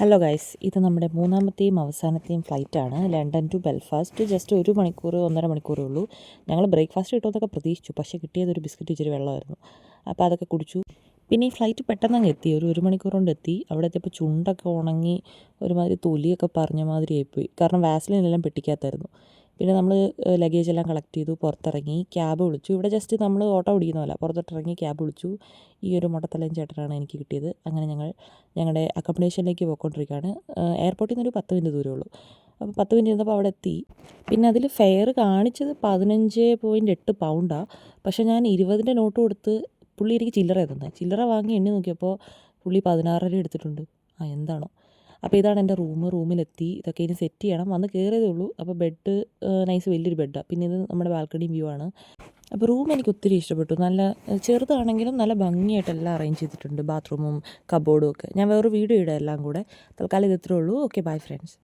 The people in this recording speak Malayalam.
ഹലോ ഗൈസ്, ഇത് നമ്മുടെ മൂന്നാമത്തെയും അവസാനത്തെയും ഫ്ലൈറ്റാണ്. London to Belfast. ജസ്റ്റ് 1 മണിക്കൂർ 1.5 മണിക്കൂറേ ഉള്ളൂ. ഞങ്ങൾ ബ്രേക്ക്ഫാസ്റ്റ് കിട്ടുമെന്നൊക്കെ പ്രതീക്ഷിച്ചു, പക്ഷേ കിട്ടിയത് ഒരു ബിസ്ക്കറ്റ് ഇച്ചിരി വെള്ളമായിരുന്നു. അപ്പോൾ അതൊക്കെ കുടിച്ചു. പിന്നെ ഈ ഫ്ലൈറ്റ് പെട്ടെന്ന് എത്തി, ഒരു മണിക്കൂർ കൊണ്ട് എത്തി. അവിടെ എത്തിയപ്പോൾ ചുണ്ടൊക്കെ ഉണങ്ങി ഒരുമാതിരി തൊലിയൊക്കെ പറഞ്ഞ മാതിരി ആയിപ്പോയി, കാരണം വാസലിനെല്ലാം പെട്ടിക്കകത്തായിരുന്നു. പിന്നെ നമ്മൾ ലഗേജ് എല്ലാം കളക്ട് ചെയ്തു, പുറത്തിറങ്ങി ക്യാബ് വിളിച്ചു. ഇവിടെ ജസ്റ്റ് നമ്മൾ ഓട്ടോ ഓടിക്കുന്ന പോലെ പുറത്തോട്ടിറങ്ങി ക്യാബ് വിളിച്ചു. ഈ ഒരു മുട്ടത്തലയും ചേട്ടനാണ് എനിക്ക് കിട്ടിയത്. അങ്ങനെ ഞങ്ങൾ ഞങ്ങളുടെ അക്കോമഡേഷനിലേക്ക് പോയിക്കൊണ്ടിരിക്കുകയാണ്. എയർപോർട്ടിൽ നിന്നൊരു 10 മിനിറ്റ് ദൂരമേ ഉള്ളൂ. അപ്പോൾ 10 മിനിറ്റ് ഇരുന്നപ്പോൾ അവിടെ എത്തി. പിന്നെ അതിൽ ഫെയർ കാണിച്ചത് 15.8 പൗണ്ടാണ്. പക്ഷേ ഞാൻ 20ൻ്റെ നോട്ട് കൊടുത്ത് പുള്ളി എനിക്ക് ചില്ലറ തന്നത്. ചില്ലറ വാങ്ങി എണ്ണി നോക്കിയപ്പോൾ പുള്ളി 16.5 എടുത്തിട്ടുണ്ട്. എന്താണോ. അപ്പോൾ ഇതാണ് എൻ്റെ റൂമിലെത്തി. ഇതൊക്കെ ഇനി സെറ്റ് ചെയ്യണം. വന്ന് കയറിയതേ ഉള്ളൂ. അപ്പോൾ ബെഡ് നൈസ് വലിയൊരു ബെഡാണ്. പിന്നെ ഇത് നമ്മുടെ ബാൽക്കണി വ്യൂ ആണ്. അപ്പോൾ റൂം എനിക്ക് ഒത്തിരി ഇഷ്ടപ്പെട്ടു. നല്ല ചെറുതാണെങ്കിലും നല്ല ഭംഗിയായിട്ട് എല്ലാം അറേഞ്ച് ചെയ്തിട്ടുണ്ട്. ബാത്റൂമും കബോർഡും ഒക്കെ. ഞാൻ വേറൊരു വീഡിയോ ഇടാം എല്ലാം കൂടെ. തൽക്കാലം ഇത് ഇത്രയേ ഉള്ളൂ. Okay, bye friends.